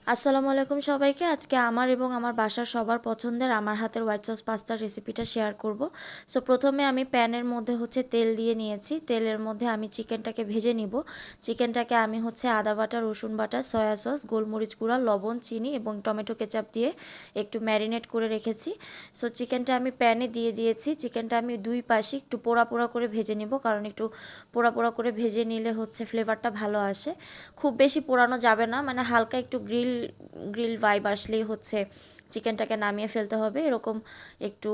আসসালামু আলাইকুম সবাইকে। আজকে আমার এবং আমার বাসার সবার পছন্দের আমার হাতের হোয়াইট সস পাস্তার রেসিপিটা শেয়ার করব। সো প্রথমে আমি প্যানের মধ্যে তেল দিয়ে নিয়েছি। তেলের মধ্যে আমি চিকেনটাকে ভেজে নিব। চিকেনটাকে আমি আদা বাটা, রসুন বাটা, সয়া সস, গোলমরিচ গুঁড়া, লবণ, চিনি এবং টমেটো কেচাপ দিয়ে একটু ম্যারিনেট করে রেখেছি। সো চিকেনটা আমি প্যানে দিয়ে দিয়েছি। চিকেনটা আমি দুই পাশে একটু পোড়া পোড়া করে ভেজে নিব, কারণ একটু পোড়া পোড়া করে ভেজে নিলে ফ্লেভারটা ভালো আসে। খুব বেশি পোড়ানো যাবে না, মানে হালকা একটু গ্রিল গ্রিল ভাইব আসলেই চিকেনটাকে নামিয়ে ফেলতে হবে। এরকম একটু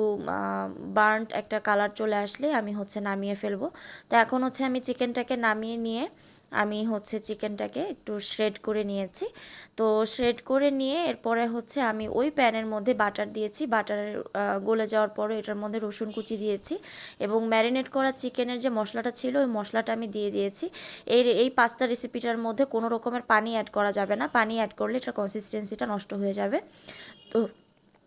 বার্নড একটা কালার চলে আসলে আমি নামিয়ে ফেলবো। তো এখন আমি চিকেনটাকে নামিয়ে নিয়ে আমি চিকেনটাকে একটু শ্রেড করে নিয়েছি। তো শ্রেড করে নিয়ে এরপরে আমি ওই প্যানের মধ্যে বাটার দিয়েছি। বাটার গলে যাওয়ার পরে এটার মধ্যে রসুন কুচি দিয়েছি এবং ম্যারিনেট করা চিকেনের যে মশলাটা ছিল ওই মশলাটা আমি দিয়ে দিয়েছি। এই পাস্তা রেসিপিটার মধ্যে কোনো রকমের পানি অ্যাড করা যাবে না। পানি অ্যাড করলে এটার কনসিস্টেন্সিটা নষ্ট হয়ে যাবে। তো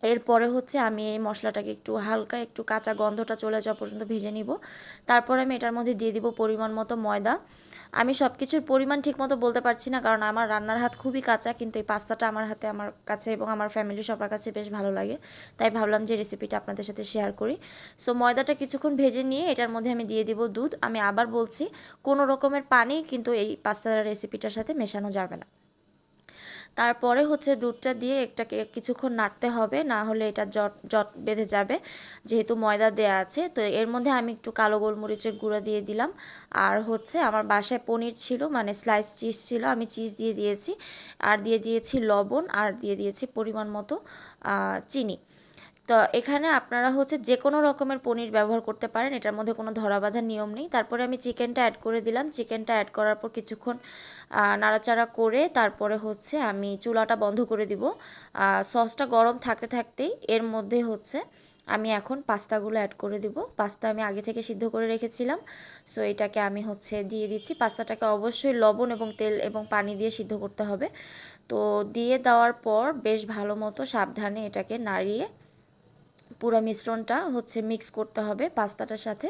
এরপরে আমি এই মশলাটাকে একটু হালকা একটু কাঁচা গন্ধটা চলে যাওয়া পর্যন্ত ভেজে নিব। তারপরে আমি এটার মধ্যে দিয়ে দিব পরিমাণ মতো ময়দা। আমি সব কিছুর পরিমাণ ঠিকমতো বলতে পারছি না, কারণ আমার রান্নার হাত খুবই কাঁচা, কিন্তু এই পাস্তাটা আমার কাছে এবং আমার ফ্যামিলি সবার কাছে বেশ ভালো লাগে, তাই ভাবলাম যে রেসিপিটা আপনাদের সাথে শেয়ার করি। সো ময়দাটা কিছুক্ষণ ভেজে নিয়ে এটার মধ্যে আমি দিয়ে দিব দুধ। আমি আবার বলছি, কোনো রকমের পানি কিন্তু এই পাস্তার রেসিপিটার সাথে মেশানো যাবে না। তারপরে দুধটা দিয়ে একটাকে কিছুক্ষণ নাড়তে হবে, না হলে এটা জট জট বেঁধে যাবে, যেহেতু ময়দা দেয়া আছে। তো এর মধ্যে আমি একটু কালো গোলমরিচের গুঁড়া দিয়ে দিলাম। আর আমার বাসায় পনির ছিল, মানে স্লাইস চিজ ছিল, আমি চিজ দিয়ে দিয়েছি। আর দিয়ে দিয়েছি লবণ, আর দিয়ে দিয়েছি পরিমাণ মতো চিনি। তো এখানে আপনারা যে কোনো রকমের পনির ব্যবহার করতে পারেন, এটার মধ্যে কোনো ধরাবাঁধা নিয়ম নেই। তারপরে আমি চিকেনটা অ্যাড করে দিলাম। চিকেনটা অ্যাড করার পর কিছুক্ষণ নাড়াচাড়া করে তারপরে আমি চুলাটা বন্ধ করে দিব। সসটা গরম থাকতে থাকতেই এর মধ্যে আমি এখন পাস্তাগুলো অ্যাড করে দিব। পাস্তা আমি আগে থেকে সিদ্ধ করে রেখেছিলাম। সো এটাকে আমি দিয়ে দিচ্ছি। পাস্তাটাকে অবশ্যই লবণ এবং তেল এবং পানি দিয়ে সিদ্ধ করতে হবে। তো দিয়ে দেওয়ার পর বেশ ভালো মতো সাবধানে এটাকে নাড়িয়ে পুরো মিশ্রণটা মিক্স করতে হবে পাস্তাটার সাথে।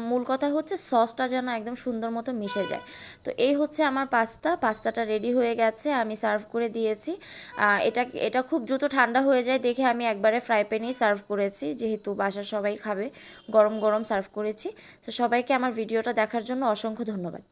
মূল কথা সসটা যেন একদম সুন্দর মতো মিশে যায়। তো এই আমার পাস্তাটা রেডি হয়ে গেছে, আমি সার্ভ করে দিয়েছি। এটা খুব দ্রুত ঠান্ডা হয়ে যায় দেখে আমি একবারে ফ্রাই প্যানেই সার্ভ করেছি, যেহেতু বাসার সবাই খাবে, গরম গরম সার্ভ করেছি। তো সবাইকে আমার ভিডিওটা দেখার জন্য অসংখ্য ধন্যবাদ।